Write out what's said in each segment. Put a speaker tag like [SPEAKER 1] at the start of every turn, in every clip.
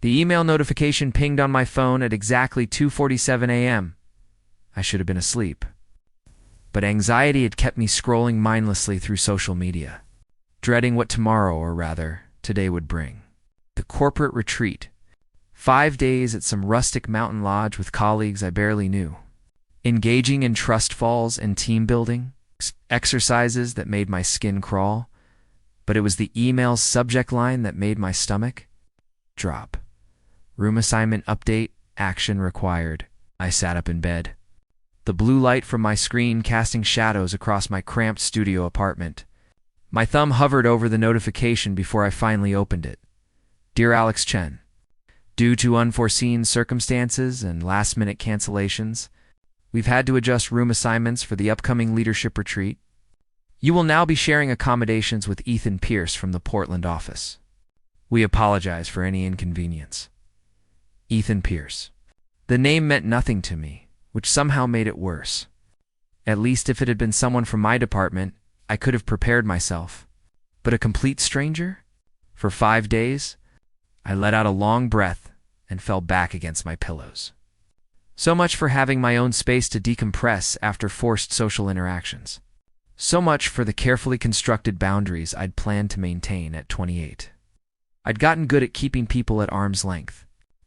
[SPEAKER 1] The email notification pinged on my phone at exactly 2:47 a.m. I should have been asleep. But anxiety had kept me scrolling mindlessly through social media, dreading what tomorrow, or rather, today would bring. The corporate retreat. 5 days at some rustic mountain lodge with colleagues I barely knew. Engaging in trust falls and team building, exercises that made my skin crawl. But it was the email's subject line that made my stomach drop. Room assignment update, action required. I sat up in bed, the blue light from my screen casting shadows across my cramped studio apartment. My thumb hovered over the notification before I finally opened it. Dear Alex Chen, due to unforeseen circumstances and last-minute cancellations, we've had to adjust room assignments for the upcoming leadership retreat. You will now be sharing accommodations with Ethan Pierce from the Portland office. We apologize for any inconvenience. Ethan Pierce. The name meant nothing to me, which somehow made it worse. At least if it had been someone from my department, I could have prepared myself. But a complete stranger? For 5 days? I let out a long breath and fell back against my pillows. So much for having my own space to decompress after forced social interactions. So much for the carefully constructed boundaries I'd planned to maintain at 28. I'd gotten good at keeping people at arm's length.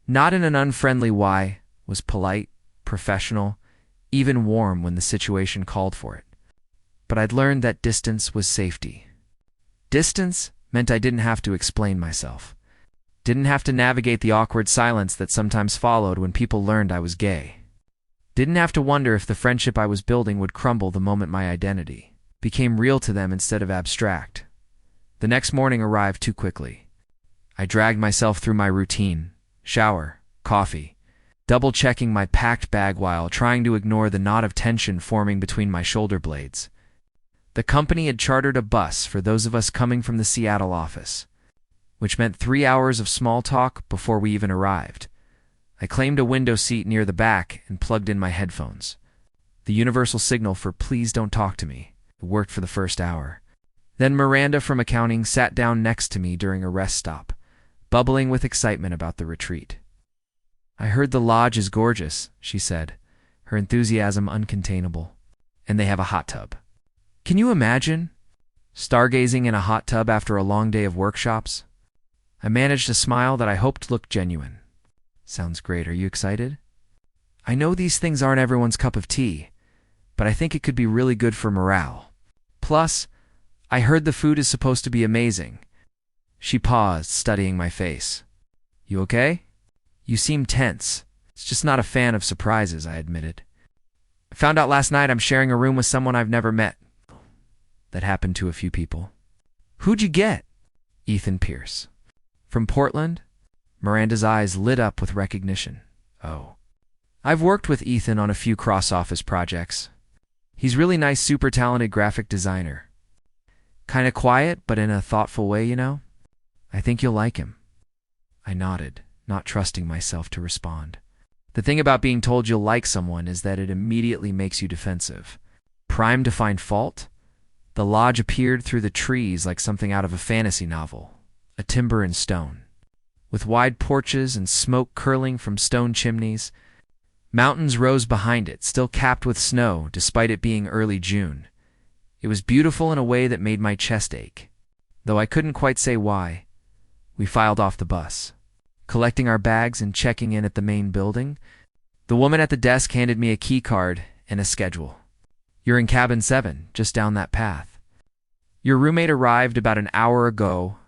[SPEAKER 1] Not in an unfriendly way, was polite, professional, even warm when the situation called for it. But I'd learned that distance was safety. Distance meant I didn't have to explain myself. Didn't have to navigate the awkward silence that sometimes followed when people learned I was gay. Didn't have to wonder if the friendship I was building would crumble the moment my identity became real to them instead of abstract. The next morning arrived too quickly. I dragged myself through my routine, shower, coffee, double-checking my packed bag while trying to ignore the knot of tension forming between my shoulder blades. The company had chartered a bus for those of us coming from the Seattle office, which meant 3 hours of small talk before we even arrived. I claimed a window seat near the back and plugged in my headphones. The universal signal for "please don't talk to me" worked for the first hour. Then Miranda from accounting sat down next to me during a rest stop, bubbling with excitement about the retreat. I heard the lodge is gorgeous, she said, her enthusiasm uncontainable. And they have a hot tub. Can you imagine? Stargazing in a hot tub after a long day of workshops? I managed a smile that I hoped looked genuine. Sounds great. Are you excited? I know these things aren't everyone's cup of tea, but I think it could be really good for morale. Plus, I heard the food is supposed to be amazing. She paused, studying my face. You okay? You seem tense. It's just not a fan of surprises, I admitted. I found out last night I'm sharing a room with someone I've never met. That happened to a few people. Who'd you get? Ethan Pierce. From Portland? Miranda's eyes lit up with recognition. Oh. I've worked with Ethan on a few cross-office projects. He's really nice, super talented graphic designer. Kinda quiet, but in a thoughtful way, you know? I think you'll like him. I nodded, not trusting myself to respond. The thing about being told you'll like someone is that it immediately makes you defensive. Primed to find fault? The lodge appeared through the trees like something out of a fantasy novel, a timber and stone. With wide porches and smoke curling from stone chimneys, mountains rose behind it, still capped with snow despite it being early June. It was beautiful in a way that made my chest ache, though I couldn't quite say why. We filed off the bus, collecting our bags and checking in at the main building. The woman at the desk handed me a key card and a schedule. You're in cabin 7, just down that path. Your roommate arrived about an hour ago,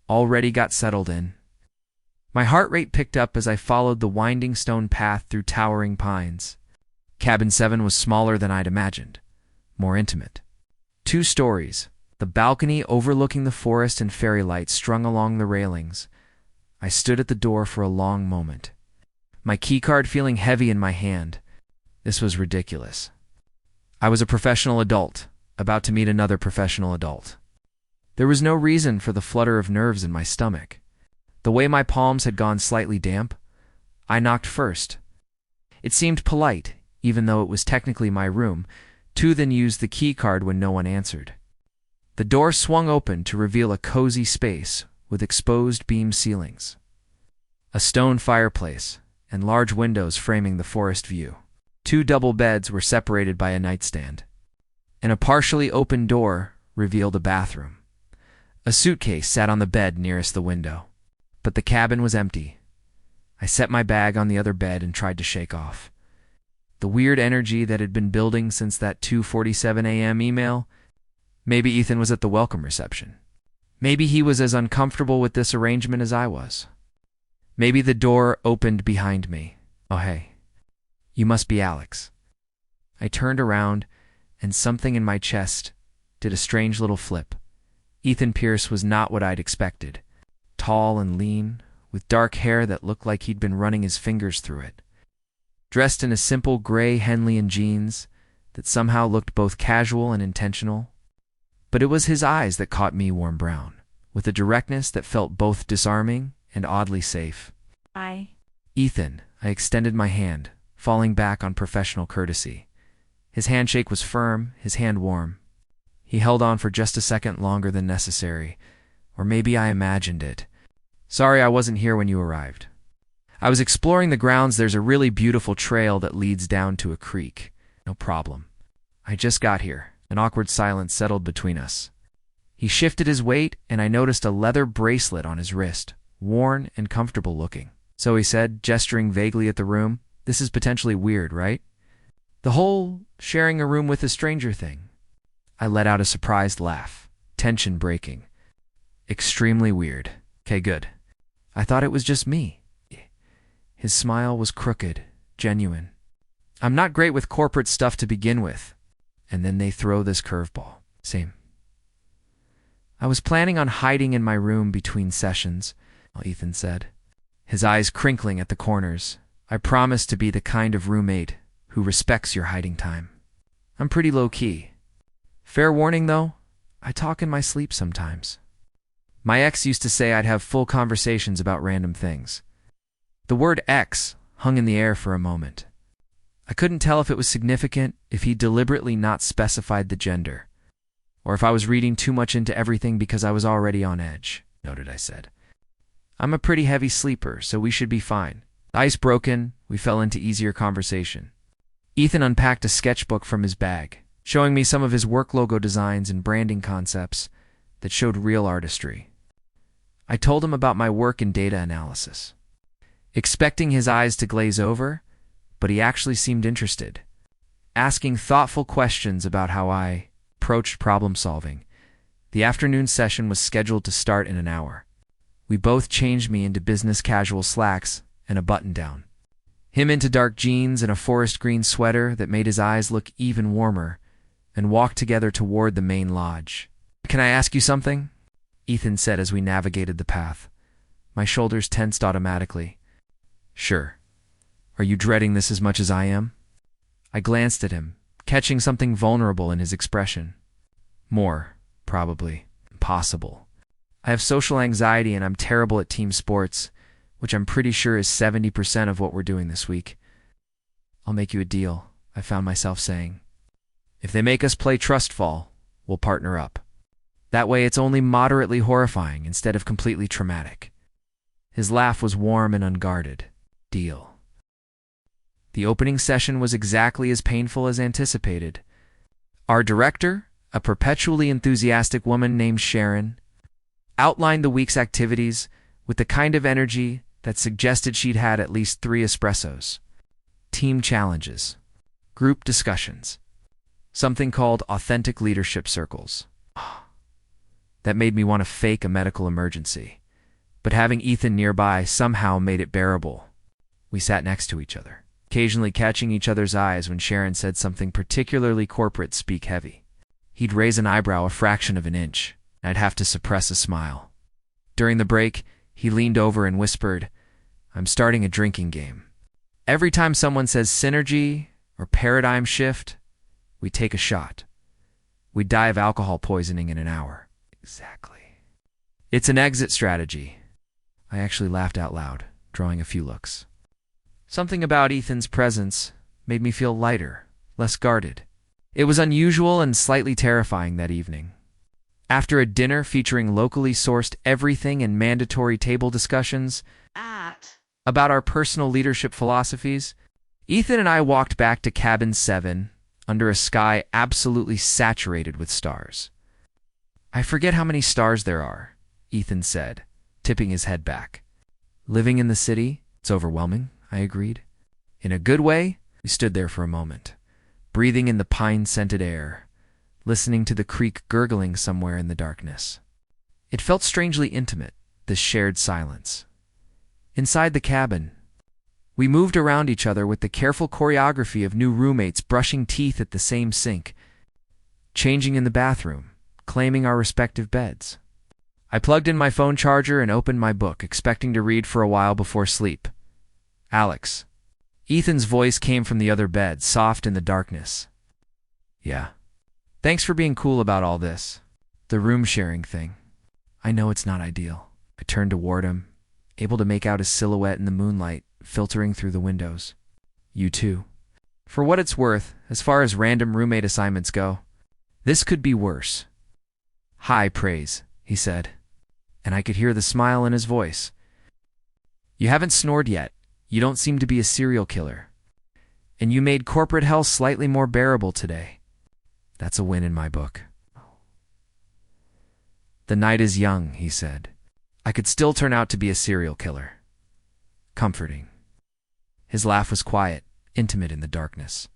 [SPEAKER 1] already got settled in. My heart rate picked up as I followed the winding stone path through towering pines. Cabin 7 was smaller than I'd imagined, more intimate. 2 stories, the balcony overlooking the forest and fairy lights strung along the railings. I stood at the door for a long moment, my keycard feeling heavy in my hand. This was ridiculous. I was a professional adult, about to meet another professional adult. There was no reason for the flutter of nerves in my stomach. The way my palms had gone slightly damp, I knocked first. It seemed polite, even though it was technically my room, to then use the keycard when no one answered. The door swung open to reveal a cozy space with exposed beam ceilings. a stone fireplace, and large windows framing the forest view. 2 double beds were separated by a nightstand, and a partially open door revealed a bathroom. A suitcase sat on the bed nearest the window, but the cabin was empty. I set my bag on the other bed and tried to shake off the weird energy that had been building since that 2:47 a.m. email. Maybe Ethan was at the welcome reception. Maybe he was as uncomfortable with this arrangement as I was. Maybe the door opened behind me. Oh, hey. You must be Alex. I turned around, and something in my chest did a strange little flip. Ethan Pierce was not what I'd expected. Tall and lean, with dark hair that looked like he'd been running his fingers through it. Dressed in a simple gray Henley jeans that somehow looked both casual and intentional. But it was his eyes that caught me, warm brown, with a directness that felt both disarming and oddly safe.
[SPEAKER 2] Hi.
[SPEAKER 1] Ethan, I extended my hand, falling back on professional courtesy. His handshake was firm, his hand warm. He held on for just a second longer than necessary, or maybe I imagined it. Sorry I wasn't here when you arrived. I was exploring the grounds. There's a really beautiful trail that leads down to a creek. No problem. I just got here. An awkward silence settled between us. He shifted his weight, and I noticed a leather bracelet on his wrist, worn and comfortable looking. So he said, gesturing vaguely at the room, "This is potentially weird, right? The whole sharing a room with a stranger thing." I let out a surprised laugh, tension breaking. "Extremely weird. Okay, good. I thought it was just me." His smile was crooked, genuine. "I'm not great with corporate stuff to begin with. And then they throw this curveball." Same. "I was planning on hiding in my room between sessions," Ethan said, his eyes crinkling at the corners. "I promise to be the kind of roommate who respects your hiding time. I'm pretty low-key. Fair warning, though, I talk in my sleep sometimes. My ex used to say I'd have full conversations about random things." The word ex hung in the air for a moment. I couldn't tell if it was significant, if he deliberately not specified the gender, or if I was reading too much into everything because I was already on edge. "Noted," I said. "I'm a pretty heavy sleeper, so we should be fine." The ice broken, we fell into easier conversation. Ethan unpacked a sketchbook from his bag, showing me some of his work logo designs and branding concepts that showed real artistry. I told him about my work in data analysis, expecting his eyes to glaze over, but he actually seemed interested, asking thoughtful questions about how I approached problem solving. The afternoon session was scheduled to start in an hour. We both changed me into business casual slacks and a button-down. Him into dark jeans and a forest green sweater that made his eyes look even warmer, and walked together toward the main lodge. "Can I ask you something?" Ethan said as we navigated the path. My shoulders tensed automatically. "Sure. Are you dreading this as much as I am?" I glanced at him, catching something vulnerable in his expression. "More, probably. Impossible. I have social anxiety and I'm terrible at team sports, which I'm pretty sure is 70% of what we're doing this week." "I'll make you a deal," I found myself saying. "If they make us play trust fall, we'll partner up. That way it's only moderately horrifying instead of completely traumatic." His laugh was warm and unguarded. "Deal." The opening session was exactly as painful as anticipated. Our director, a perpetually enthusiastic woman named Sharon, outlined the week's activities with the kind of energy that suggested she'd had at least 3 espressos. Team challenges, group discussions, something called authentic leadership circles. That made me want to fake a medical emergency, but having Ethan nearby somehow made it bearable. We sat next to each other, occasionally catching each other's eyes when Sharon said something particularly corporate speak heavy. He'd raise an eyebrow a fraction of an inch, and I'd have to suppress a smile. During the break, he leaned over and whispered, "I'm starting a drinking game. Every time someone says synergy or paradigm shift, we take a shot. We die of alcohol poisoning in an hour." "Exactly." "It's an exit strategy." I actually laughed out loud, drawing a few looks. Something about Ethan's presence made me feel lighter, less guarded. It was unusual and slightly terrifying that evening. After a dinner featuring locally sourced everything and mandatory table discussions,
[SPEAKER 2] At
[SPEAKER 1] about our personal leadership philosophies. Ethan and I walked back to Cabin 7 under a sky absolutely saturated with stars. I forget how many stars there are, Ethan said, tipping his head back. Living in the city, it's overwhelming, I agreed. In a good way, we stood there for a moment, breathing in the pine-scented air, listening to the creek gurgling somewhere in the darkness. It felt strangely intimate, this shared silence. Inside the cabin, we moved around each other with the careful choreography of new roommates brushing teeth at the same sink, changing in the bathroom, claiming our respective beds. I plugged in my phone charger and opened my book, expecting to read for a while before sleep. Alex. Ethan's voice came from the other bed, soft in the darkness. Yeah. Thanks for being cool about all this. The room-sharing thing. I know it's not ideal. I turned toward him, able to make out his silhouette in the moonlight, filtering through the windows. You too. For what it's worth, as far as random roommate assignments go, this could be worse. High praise, he said, and I could hear the smile in his voice. You haven't snored yet. You don't seem to be a serial killer. And you made corporate hell slightly more bearable today. That's a win in my book. The night is young, he said. I could still turn out to be a serial killer. Comforting. His laugh was quiet, intimate in the darkness.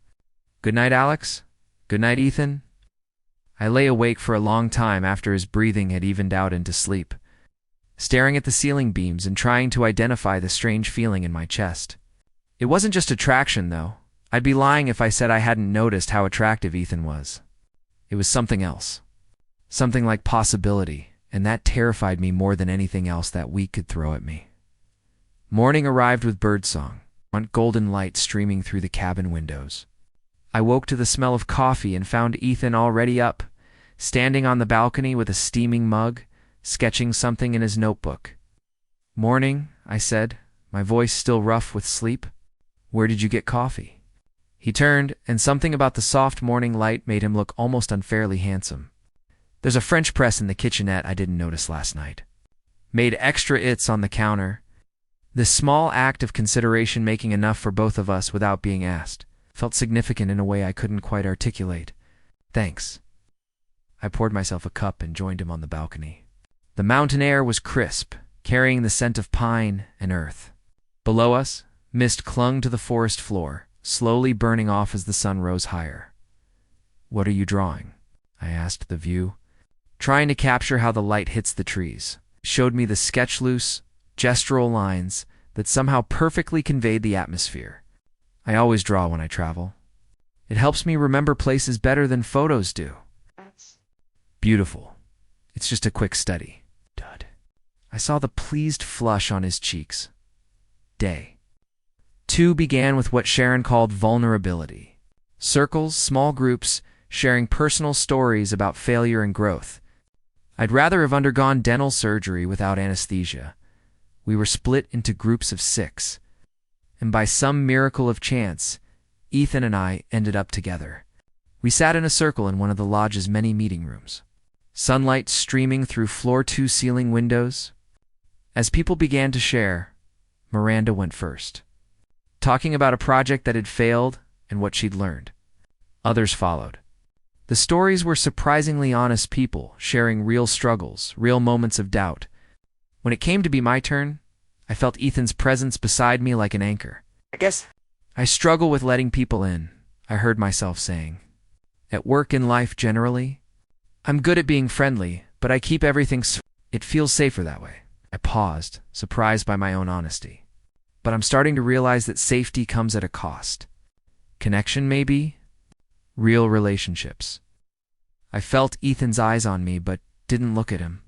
[SPEAKER 1] Good night, Alex. Good night, Ethan. I lay awake for a long time after his breathing had evened out into sleep, staring at the ceiling beams and trying to identify the strange feeling in my chest. It wasn't just attraction, though. I'd be lying if I said I hadn't noticed how attractive Ethan was. It was something else. Something like possibility, and that terrified me more than anything else that week could throw at me. Morning arrived with birdsong, on golden light streaming through the cabin windows. I woke to the smell of coffee and found Ethan already up, standing on the balcony with a steaming mug, sketching something in his notebook. Morning, I said, my voice still rough with sleep. Where did you get coffee? He turned, and something about the soft morning light made him look almost unfairly handsome. There's a French press in the kitchenette I didn't notice last night. Made extra its on the counter. This small act of consideration making enough for both of us without being asked felt significant in a way I couldn't quite articulate. Thanks. I poured myself a cup and joined him on the balcony. The mountain air was crisp, carrying the scent of pine and earth. Below us, mist clung to the forest floor, slowly burning off as the sun rose higher. What are you drawing? I asked the view, trying to capture how the light hits the trees. It showed me the sketch-loose, gestural lines that somehow perfectly conveyed the atmosphere. I always draw when I travel. It helps me remember places better than photos do. Beautiful. It's just a quick study. Dud. I saw the pleased flush on his cheeks. Day 2 began with what Sharon called vulnerability. Circles, small groups, sharing personal stories about failure and growth. I'd rather have undergone dental surgery without anesthesia. We were split into groups of 6. And by some miracle of chance, Ethan and I ended up together. We sat in a circle in one of the lodge's many meeting rooms. Sunlight streaming through floor-to-ceiling windows. As people began to share, Miranda went first, talking about a project that had failed and what she'd learned. Others followed. The stories were surprisingly honest people, sharing real struggles, real moments of doubt. When it came to be my turn, I felt Ethan's presence beside me like an anchor. I struggle with letting people in, I heard myself saying. At work and life generally, I'm good at being friendly, but I keep everything it feels safer that way. I paused, surprised by my own honesty. But I'm starting to realize that safety comes at a cost. Connection, maybe? Real relationships. I felt Ethan's eyes on me, but didn't look at him.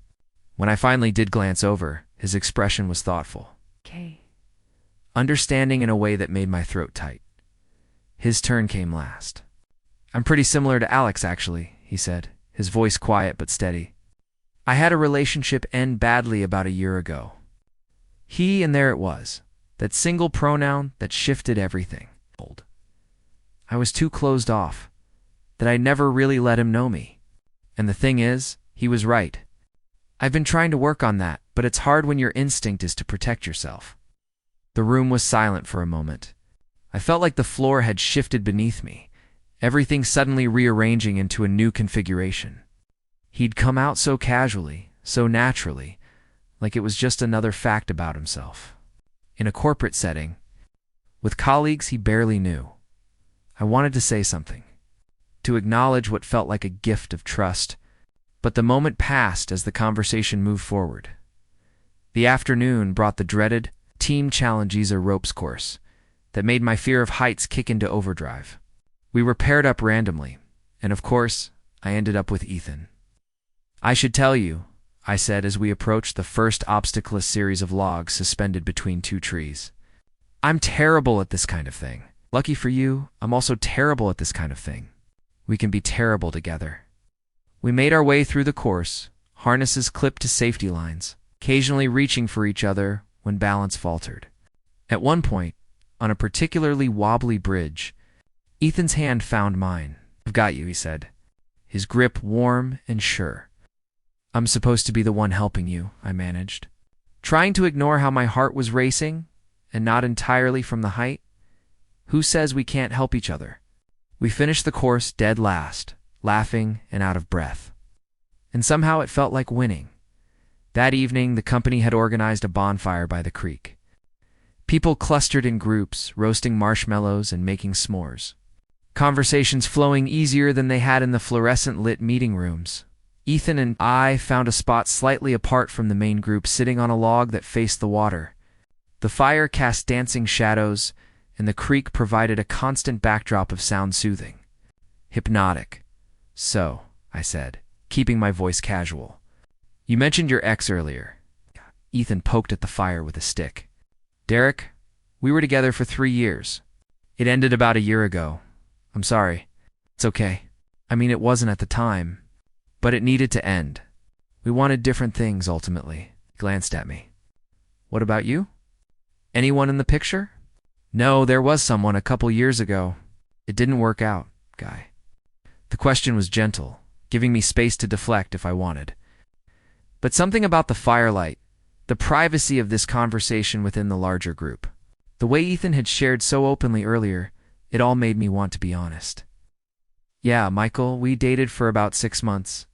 [SPEAKER 1] When I finally did glance over, his expression was thoughtful.
[SPEAKER 2] Okay.
[SPEAKER 1] Understanding in a way that made my throat tight. His turn came last. I'm pretty similar to Alex, actually, he said, his voice quiet but steady. I had a relationship end badly about a year ago. He, and there it was, that single pronoun that shifted everything. I was too closed off, that I never really let him know me. And the thing is, he was right. I've been trying to work on that, but it's hard when your instinct is to protect yourself. The room was silent for a moment. I felt like the floor had shifted beneath me, everything suddenly rearranging into a new configuration. He'd come out so casually, so naturally, like it was just another fact about himself. In a corporate setting, with colleagues he barely knew. I wanted to say something, to acknowledge what felt like a gift of trust, but the moment passed as the conversation moved forward. The afternoon brought the dreaded Team Challenge ropes course that made my fear of heights kick into overdrive. We were paired up randomly, and of course, I ended up with Ethan. "I should tell you," I said as we approached the first obstacleless series of logs suspended between two trees. "I'm terrible at this kind of thing. Lucky for you, I'm also terrible at this kind of thing. We can be terrible together." We made our way through the course, harnesses clipped to safety lines, occasionally reaching for each other when balance faltered. At one point, on a particularly wobbly bridge, Ethan's hand found mine. "I've got you," he said, his grip warm and sure. "I'm supposed to be the one helping you," I managed, trying to ignore how my heart was racing, and not entirely from the height. Who says we can't help each other? We finished the course dead last, laughing and out of breath. And somehow it felt like winning. That evening, the company had organized a bonfire by the creek. People clustered in groups, roasting marshmallows and making s'mores. Conversations flowing easier than they had in the fluorescent-lit meeting rooms. Ethan and I found a spot slightly apart from the main group, sitting on a log that faced the water. The fire cast dancing shadows, and the creek provided a constant backdrop of sound soothing. Hypnotic. "So," I said, keeping my voice casual, "you mentioned your ex earlier." Ethan poked at the fire with a stick. "Derek, we were together for 3 years. It ended about a year ago. I'm sorry." "It's okay. I mean, it wasn't at the time, but it needed to end. We wanted different things, ultimately." He glanced at me. "What about you? Anyone in the picture?" "No, there was someone a couple years ago. It didn't work out, Guy." The question was gentle, giving me space to deflect if I wanted. But something about the firelight, the privacy of this conversation within the larger group, the way Ethan had shared so openly earlier, it all made me want to be honest. "Yeah, Michael, we dated for about 6 months,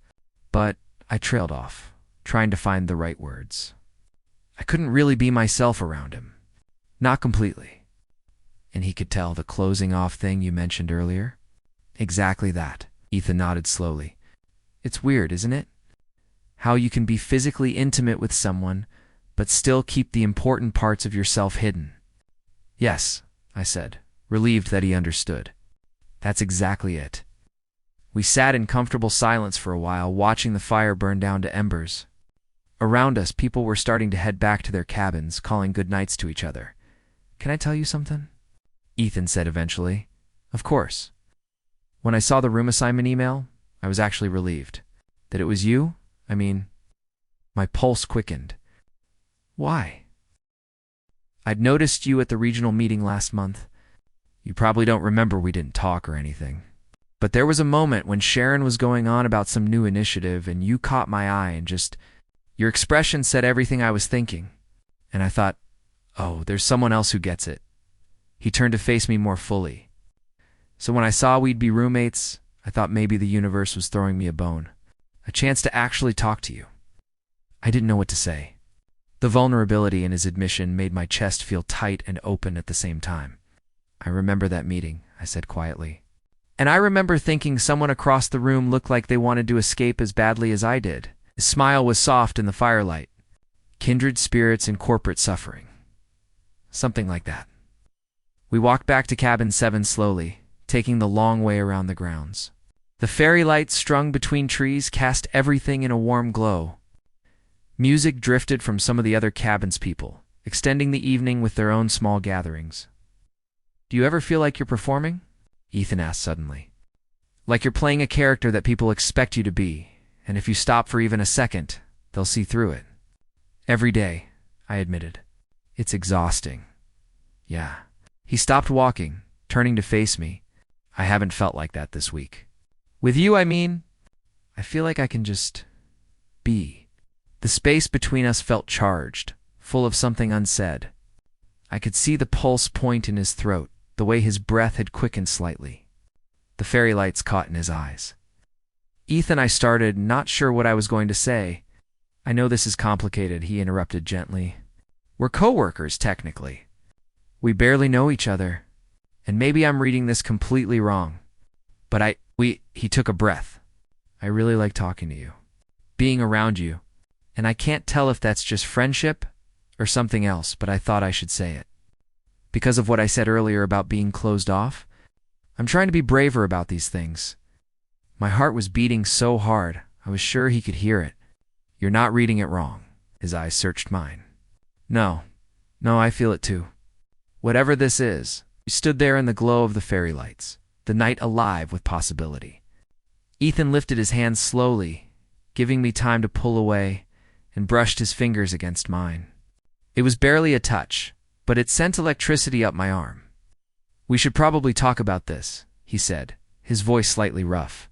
[SPEAKER 1] but I trailed off, trying to find the right words. I couldn't really be myself around him. Not completely." "And he could tell the closing off thing you mentioned earlier?" "Exactly that." Ethan nodded slowly. "It's weird, isn't it? How you can be physically intimate with someone, but still keep the important parts of yourself hidden." "Yes," I said, relieved that he understood. "That's exactly it." We sat in comfortable silence for a while, watching the fire burn down to embers. Around us, people were starting to head back to their cabins, calling good nights to each other. "Can I tell you something?" Ethan said eventually. "Of course." When I saw the room assignment email, I was actually relieved. "That it was you? I mean..." My pulse quickened. "Why?" "I'd noticed you at the regional meeting last month. You probably don't remember, we didn't talk or anything. But there was a moment when Sharon was going on about some new initiative and you caught my eye and just... Your expression said everything I was thinking. And I thought, oh, there's someone else who gets it." He turned to face me more fully. "So when I saw we'd be roommates, I thought maybe the universe was throwing me a bone. A chance to actually talk to you." I didn't know what to say. The vulnerability in his admission made my chest feel tight and open at the same time. "I remember that meeting," I said quietly. "And I remember thinking someone across the room looked like they wanted to escape as badly as I did." His smile was soft in the firelight. "Kindred spirits in corporate suffering." Something like that. We walked back to cabin 7 slowly, taking the long way around the grounds. The fairy lights strung between trees cast everything in a warm glow. Music drifted from some of the other cabin's people, extending the evening with their own small gatherings. "Do you ever feel like you're performing?" Ethan asked suddenly. "Like you're playing a character that people expect you to be, and if you stop for even a second, they'll see through it?" "Every day," I admitted. "It's exhausting." "Yeah." He stopped walking, turning to face me. "I haven't felt like that this week." "With you, I mean?" "I feel like I can just... be." The space between us felt charged, full of something unsaid. I could see the pulse point in his throat, the way his breath had quickened slightly. The fairy lights caught in his eyes. Ethan, I started, not sure what I was going to say. I know this is complicated, he interrupted gently. We're co-workers, technically. We barely know each other. And maybe I'm reading this completely wrong. But he took a breath. I really like talking to you. Being around you. And I can't tell if that's just friendship or something else, but I thought I should say it. Because of what I said earlier about being closed off, I'm trying to be braver about these things. My heart was beating so hard, I was sure he could hear it. You're not reading it wrong. His eyes searched mine. No, I feel it too. Whatever this is, we stood there in the glow of the fairy lights, the night alive with possibility. Ethan lifted his hands slowly, giving me time to pull away, and brushed his fingers against mine. It was barely a touch, but it sent electricity up my arm. We should probably talk about this, he said, his voice slightly rough.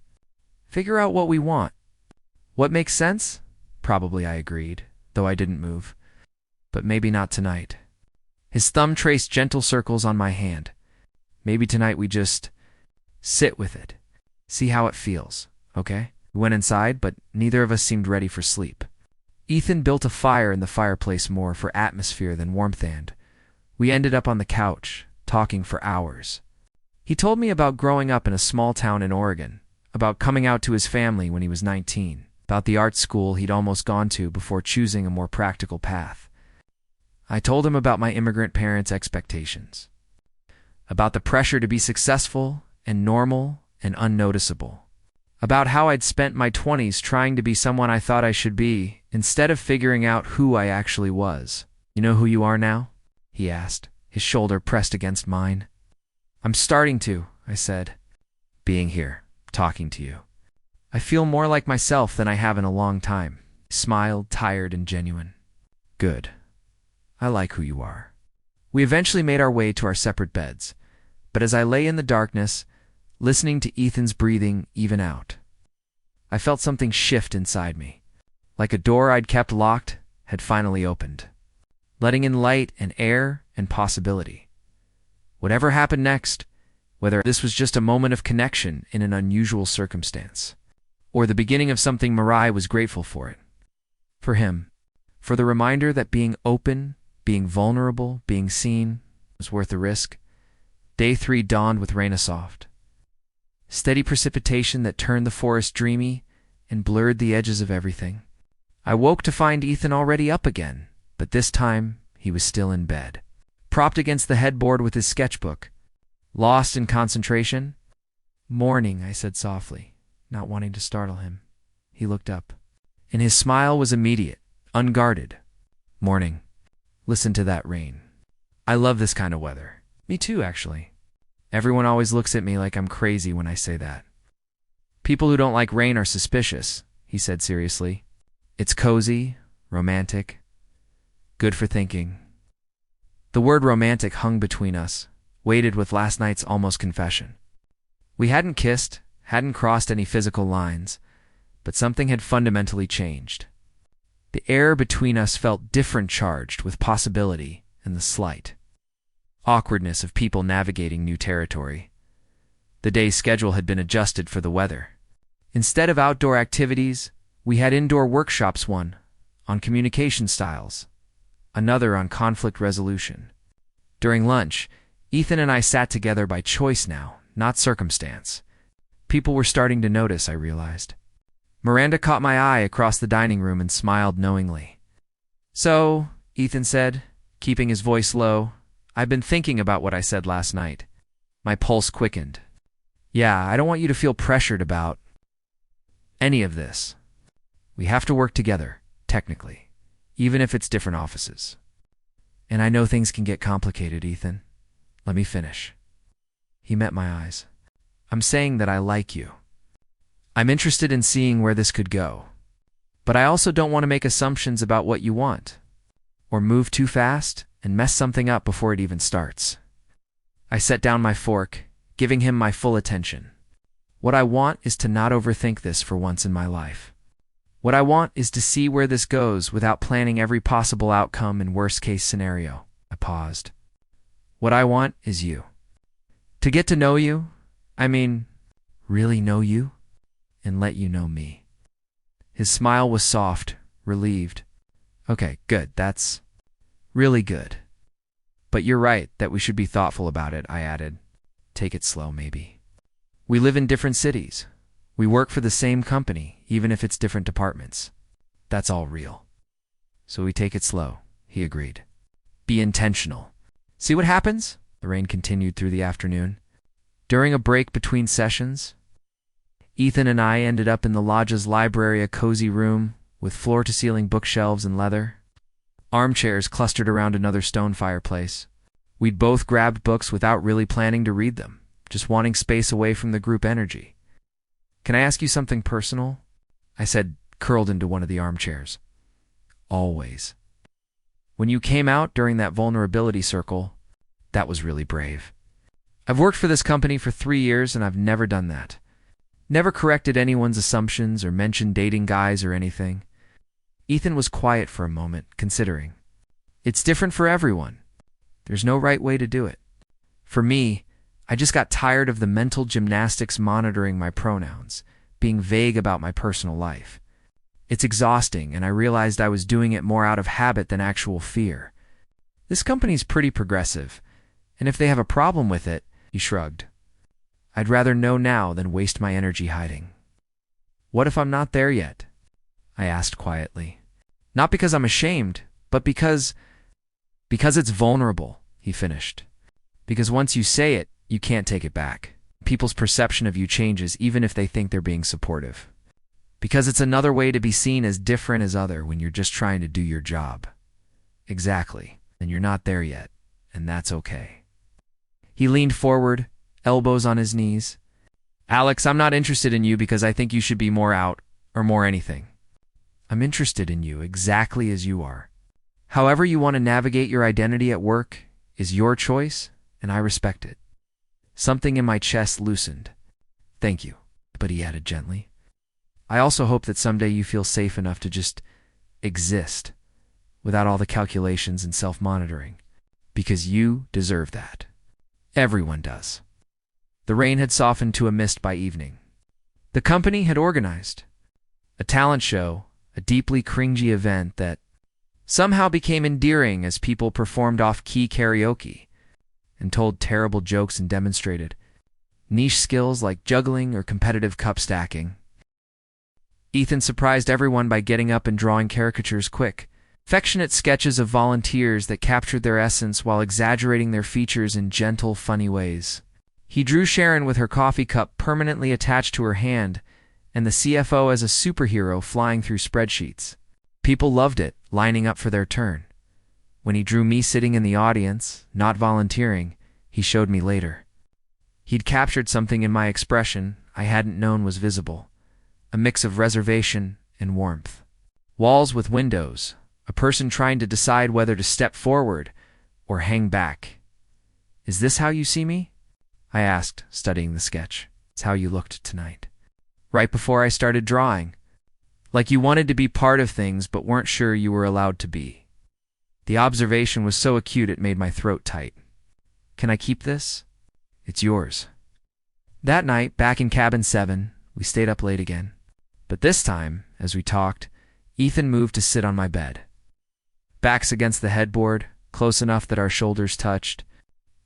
[SPEAKER 1] Figure out what we want. What makes sense? Probably, I agreed, though I didn't move. But maybe not tonight. His thumb traced gentle circles on my hand. Maybe tonight we just sit with it. See how it feels, okay? We went inside, but neither of us seemed ready for sleep. Ethan built a fire in the fireplace more for atmosphere than warmth, and we ended up on the couch, talking for hours. He told me about growing up in a small town in Oregon, about coming out to his family when he was 19, about the art school he'd almost gone to before choosing a more practical path. I told him about my immigrant parents' expectations, about the pressure to be successful and normal and unnoticeable, about how I'd spent my 20s trying to be someone I thought I should be instead of figuring out who I actually was. You know who you are now? He asked, his shoulder pressed against mine. I'm starting to, I said. Being here, talking to you. I feel more like myself than I have in a long time. He smiled, tired and genuine. Good. I like who you are. We eventually made our way to our separate beds, but as I lay in the darkness, listening to Ethan's breathing even out, I felt something shift inside me, like a door I'd kept locked had finally opened, letting in light and air and possibility. Whatever happened next, whether this was just a moment of connection in an unusual circumstance, or the beginning of something Mirai was grateful for it. For him, for the reminder that being open, being vulnerable, being seen was worth the risk. Day 3 dawned with rain soft. Steady precipitation that turned the forest dreamy and blurred the edges of everything. I woke to find Ethan already up again, but this time he was still in bed, propped against the headboard with his sketchbook. Lost in concentration? Morning, I said softly, not wanting to startle him. He looked up, and his smile was immediate, unguarded. Morning. Listen to that rain. I love this kind of weather. Me too, actually. Everyone always looks at me like I'm crazy when I say that. People who don't like rain are suspicious, he said seriously. It's cozy, romantic, good for thinking. The word romantic hung between us, weighted with last night's almost confession. We hadn't kissed, hadn't crossed any physical lines, but something had fundamentally changed. The air between us felt different, charged with possibility and the slight awkwardness of people navigating new territory. The day's schedule had been adjusted for the weather. Instead of outdoor activities, we had indoor workshops, one on communication styles, another on conflict resolution. During lunch, Ethan and I sat together by choice now, not circumstance. People were starting to notice, I realized. Miranda caught my eye across the dining room and smiled knowingly. So, Ethan said, keeping his voice low, I've been thinking about what I said last night. My pulse quickened. Yeah, I don't want you to feel pressured about any of this. We have to work together, technically, even if it's different offices. And I know things can get complicated, Ethan. Let me finish. He met my eyes. I'm saying that I like you. I'm interested in seeing where this could go. But I also don't want to make assumptions about what you want, or move too fast and mess something up before it even starts. I set down my fork, giving him my full attention. What I want is to not overthink this for once in my life. What I want is to see where this goes without planning every possible outcome and worst-case scenario. I paused. What I want is you. To get to know you, I mean, really know you, and let you know me. His smile was soft, relieved. Okay, good, that's really good. But you're right that we should be thoughtful about it, I added. Take it slow, maybe. We live in different cities. We work for the same company, even if it's different departments. That's all real. So we take it slow, he agreed. Be intentional. See what happens? Lorraine continued through the afternoon. During a break between sessions, Ethan and I ended up in the lodge's library, a cozy room with floor-to-ceiling bookshelves and leather. Armchairs clustered around another stone fireplace. We'd both grabbed books without really planning to read them, just wanting space away from the group energy. Can I ask you something personal? I said, curled into one of the armchairs. Always. When you came out during that vulnerability circle, that was really brave. I've worked for this company for 3 years and I've never done that. Never corrected anyone's assumptions or mentioned dating guys or anything. Ethan was quiet for a moment, considering. It's different for everyone. There's no right way to do it. For me, I just got tired of the mental gymnastics monitoring my pronouns, being vague about my personal life. It's exhausting, and I realized I was doing it more out of habit than actual fear. This company's pretty progressive, and if they have a problem with it, he shrugged. I'd rather know now than waste my energy hiding. What if I'm not there yet? I asked quietly. Not because I'm ashamed, but because it's vulnerable, he finished. Because once you say it, you can't take it back. People's perception of you changes even if they think they're being supportive. Because it's another way to be seen as different as other when you're just trying to do your job. Exactly. And you're not there yet, and that's okay. He leaned forward, elbows on his knees. Alex, I'm not interested in you because I think you should be more out, or more anything. I'm interested in you exactly as you are. However you want to navigate your identity at work is your choice, and I respect it. Something in my chest loosened. Thank you, but he added gently. I also hope that someday you feel safe enough to just exist without all the calculations and self-monitoring, because you deserve that. Everyone does. The rain had softened to a mist by evening. The company had organized a talent show, a deeply cringy event that somehow became endearing as people performed off-key karaoke and told terrible jokes and demonstrated niche skills like juggling or competitive cup stacking. Ethan surprised everyone by getting up and drawing caricatures quick, affectionate sketches of volunteers that captured their essence while exaggerating their features in gentle, funny ways. He drew Sharon with her coffee cup permanently attached to her hand and the CFO as a superhero flying through spreadsheets. People loved it, lining up for their turn. When he drew me sitting in the audience, not volunteering, he showed me later. He'd captured something in my expression I hadn't known was visible, a mix of reservation and warmth. Walls with windows, a person trying to decide whether to step forward or hang back. Is this how you see me? I asked, studying the sketch. It's how you looked tonight. Right before I started drawing. Like you wanted to be part of things but weren't sure you were allowed to be. The observation was so acute it made my throat tight. Can I keep this? It's yours. That night, back in cabin 7, we stayed up late again. But this time, as we talked, Ethan moved to sit on my bed. Backs against the headboard, close enough that our shoulders touched.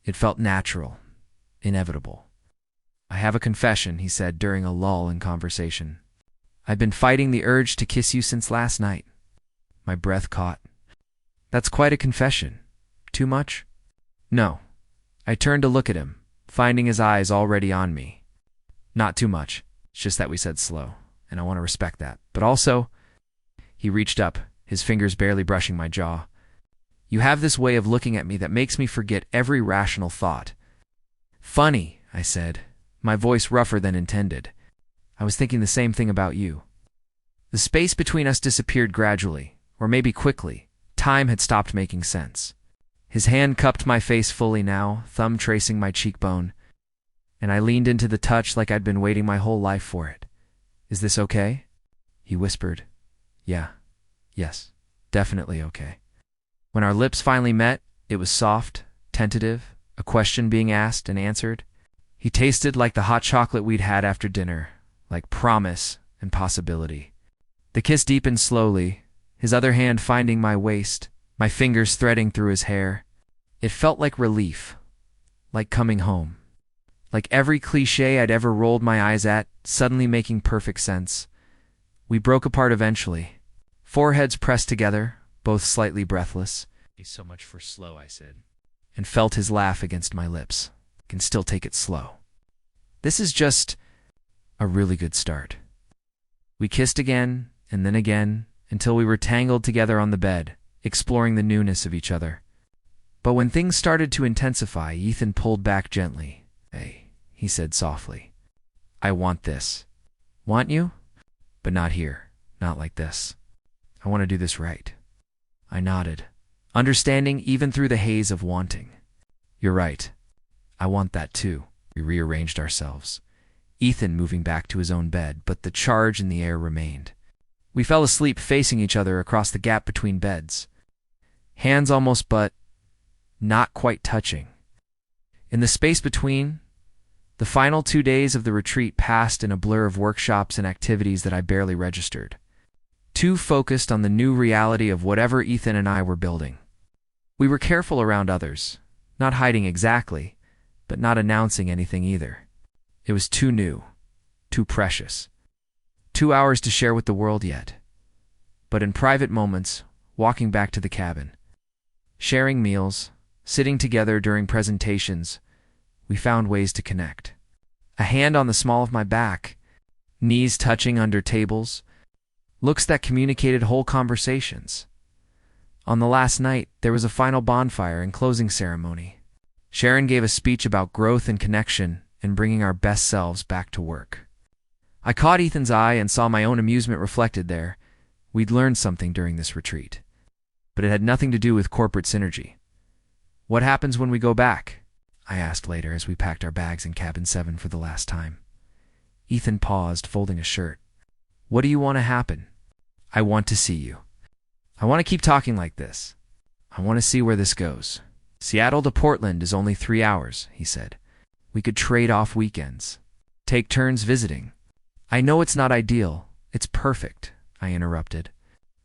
[SPEAKER 1] It felt natural, inevitable. I have a confession, he said during a lull in conversation. I've been fighting the urge to kiss you since last night. My breath caught. That's quite a confession. Too much? No. I turned to look at him, finding his eyes already on me. Not too much. It's just that we said slow, and I want to respect that. But also, he reached up, his fingers barely brushing my jaw. You have this way of looking at me that makes me forget every rational thought. Funny, I said, my voice rougher than intended. I was thinking the same thing about you. The space between us disappeared gradually, or maybe quickly. Time had stopped making sense. His hand cupped my face fully now, thumb tracing my cheekbone, and I leaned into the touch like I'd been waiting my whole life for it. Is this okay? He whispered. Yeah. Yes. Definitely okay. When our lips finally met, it was soft, tentative, a question being asked and answered. He tasted like the hot chocolate we'd had after dinner, like promise and possibility. The kiss deepened slowly, his other hand finding my waist, my fingers threading through his hair. It felt like relief, like coming home. Like every cliché I'd ever rolled my eyes at, suddenly making perfect sense. We broke apart eventually. Foreheads pressed together, both slightly breathless. "So much for slow," I said, and felt his laugh against my lips. Can still take it slow. This is just a really good start. We kissed again, and then again, until we were tangled together on the bed, exploring the newness of each other. But when things started to intensify, Ethan pulled back gently. "Hey," he said softly. "I want this." "Want you?" "But not here. Not like this. I want to do this right." I nodded, understanding even through the haze of wanting. "You're right. I want that too." We rearranged ourselves, Ethan moving back to his own bed, but the charge in the air remained. We fell asleep facing each other across the gap between beds, hands almost but not quite touching. In the space between, the final 2 days of the retreat passed in a blur of workshops and activities that I barely registered, too focused on the new reality of whatever Ethan and I were building. We were careful around others, not hiding exactly, but not announcing anything either. It was too new, too precious. 2 hours to share with the world yet. But in private moments, walking back to the cabin, sharing meals, sitting together during presentations, we found ways to connect. A hand on the small of my back, knees touching under tables, looks that communicated whole conversations. On the last night, there was a final bonfire and closing ceremony. Sharon gave a speech about growth and connection and bringing our best selves back to work. I caught Ethan's eye and saw my own amusement reflected there. We'd learned something during this retreat, but it had nothing to do with corporate synergy. "What happens when we go back?" I asked later as we packed our bags in cabin 7 for the last time. Ethan paused, folding a shirt. "What do you want to happen?" "I want to see you. I want to keep talking like this. I want to see where this goes. Seattle to Portland is only 3 hours," he said. "We could trade off weekends. Take turns visiting." "I know it's not ideal. It's perfect," I interrupted.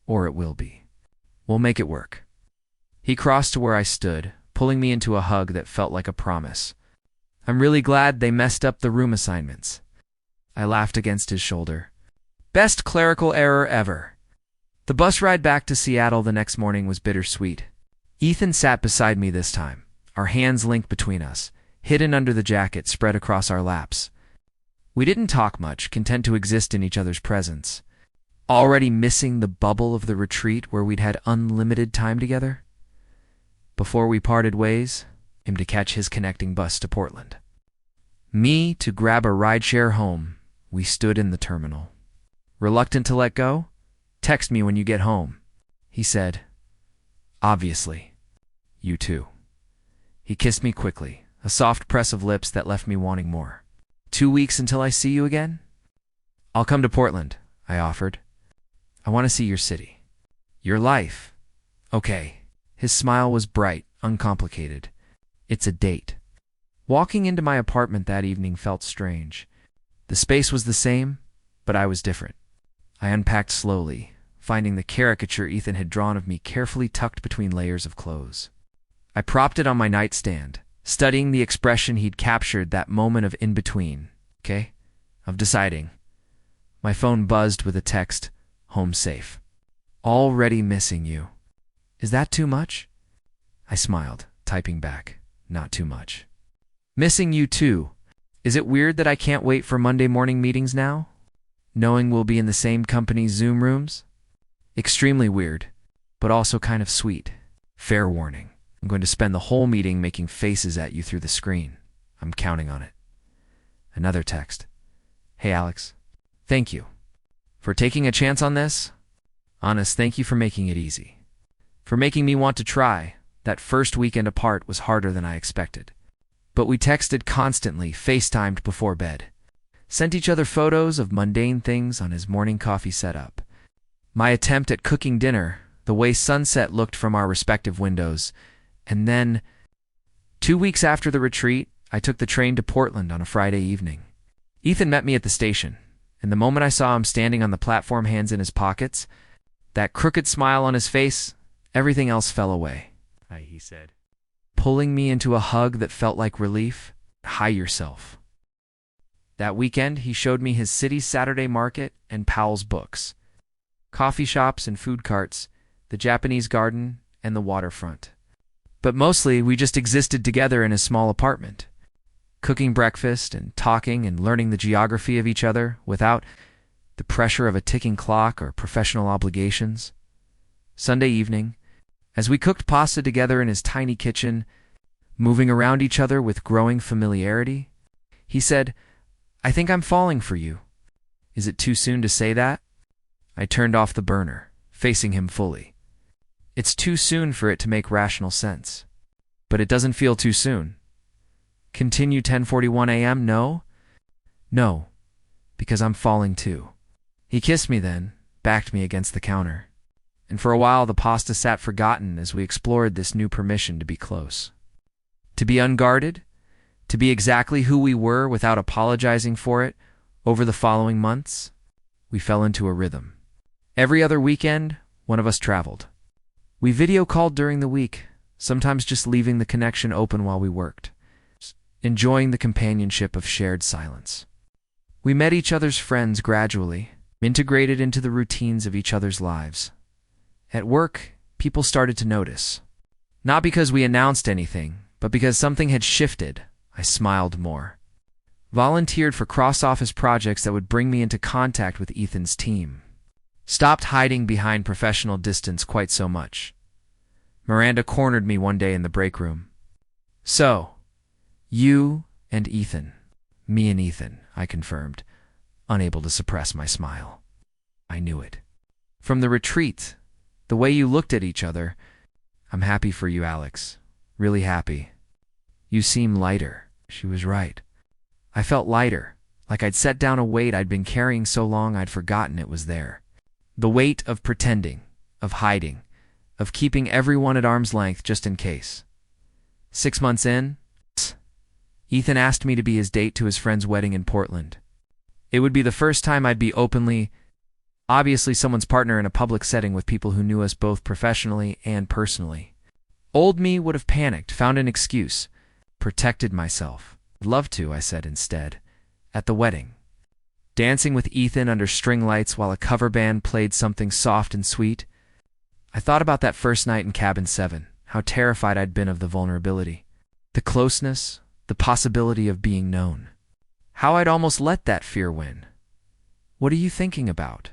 [SPEAKER 1] "Or it will be. We'll make it work." He crossed to where I stood, pulling me into a hug that felt like a promise. "I'm really glad they messed up the room assignments." I laughed against his shoulder. "Best clerical error ever." The bus ride back to Seattle the next morning was bittersweet. Ethan sat beside me this time, our hands linked between us, hidden under the jacket spread across our laps. We didn't talk much, content to exist in each other's presence. Already missing the bubble of the retreat where we'd had unlimited time together. Before we parted ways, him to catch his connecting bus to Portland. Me to grab a rideshare home, we stood in the terminal. "Reluctant to let go? Text me when you get home," he said. "Obviously. You too." He kissed me quickly, a soft press of lips that left me wanting more. 2 weeks until I see you again?" "I'll come to Portland," I offered. "I want to see your city. Your life." "Okay." His smile was bright, uncomplicated. "It's a date." Walking into my apartment that evening felt strange. The space was the same, but I was different. I unpacked slowly, finding the caricature Ethan had drawn of me carefully tucked between layers of clothes. I propped it on my nightstand, studying the expression he'd captured that moment of in-between, of deciding. My phone buzzed with a text, "Home safe. Already missing you. Is that too much?" I smiled, typing back, "Not too much." "Missing you too. Is it weird that I can't wait for Monday morning meetings now? Knowing we'll be in the same company's Zoom rooms?" "Extremely weird, but also kind of sweet. Fair warning. I'm going to spend the whole meeting making faces at you through the screen. I'm counting on it." Another text. "Hey Alex, thank you for taking a chance on this. Honest, thank you for making it easy. For making me want to try. That first weekend apart was harder than I expected. But we texted constantly, FaceTimed before bed. Sent each other photos of mundane things on his morning coffee setup. My attempt at cooking dinner, the way sunset looked from our respective windows, and then 2 weeks after the retreat, I took the train to Portland on a Friday evening. Ethan met me at the station, and the moment I saw him standing on the platform, hands in his pockets, that crooked smile on his face, everything else fell away.
[SPEAKER 2] "Hi," he said,
[SPEAKER 1] Pulling me into a hug that felt like relief. "Hi yourself." That weekend, he showed me his city's Saturday market and Powell's books, coffee shops and food carts, the Japanese garden, and the waterfront. But mostly, we just existed together in a small apartment, cooking breakfast and talking and learning the geography of each other without the pressure of a ticking clock or professional obligations. Sunday evening, as we cooked pasta together in his tiny kitchen, moving around each other with growing familiarity, he said, "I think I'm falling for you. Is it too soon to say that?" I turned off the burner, facing him fully. It's too soon for it to make rational sense. But it doesn't feel too soon. Continue 10:41 a.m. No? No, because I'm falling too. He kissed me then, backed me against the counter. And for a while the pasta sat forgotten as we explored this new permission to be close. To be unguarded, to be exactly who we were without apologizing for it. Over the following months, we fell into a rhythm. Every other weekend, one of us traveled. We video called during the week, sometimes just leaving the connection open while we worked, enjoying the companionship of shared silence. We met each other's friends gradually, integrated into the routines of each other's lives. At work, people started to notice. Not because we announced anything, but because something had shifted. I smiled more. Volunteered for cross-office projects that would bring me into contact with Ethan's team. Stopped hiding behind professional distance quite so much. Miranda cornered me one day in the break room. "So, you and Ethan." "Me and Ethan," I confirmed, unable to suppress my smile. I knew it. "From the retreat, the way you looked at each other." "I'm happy for you, Alex. Really happy. You seem lighter." She was right. I felt lighter, like I'd set down a weight I'd been carrying so long I'd forgotten it was there. The weight of pretending, of hiding, of keeping everyone at arm's length just in case. 6 months in, Ethan asked me to be his date to his friend's wedding in Portland. It would be the first time I'd be obviously someone's partner in a public setting with people who knew us both professionally and personally. Old me would have panicked, found an excuse, protected myself. "I'd love to," I said instead, "at the wedding. Dancing with Ethan under string lights while a cover band played something soft and sweet." I thought about that first night in Cabin 7, how terrified I'd been of the vulnerability, the closeness, the possibility of being known. How I'd almost let that fear win. "What are you thinking about?"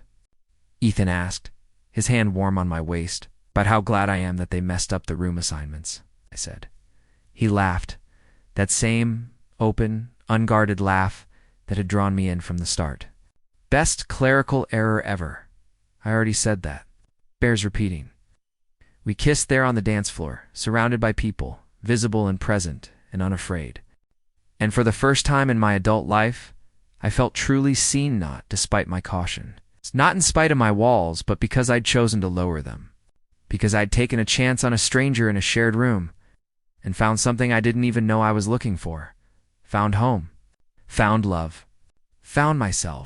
[SPEAKER 1] Ethan asked, his hand warm on my waist. "About how glad I am that they messed up the room assignments," I said. He laughed, that same open, unguarded laugh that had drawn me in from the start. Best clerical error ever. I already said that. Bears repeating. We kissed there on the dance floor, surrounded by people, visible and present and unafraid. And for the first time in my adult life, I felt truly seen, not despite my caution. Not in spite of my walls, but because I'd chosen to lower them. Because I'd taken a chance on a stranger in a shared room and found something I didn't even know I was looking for. Found home. Found love. Found myself.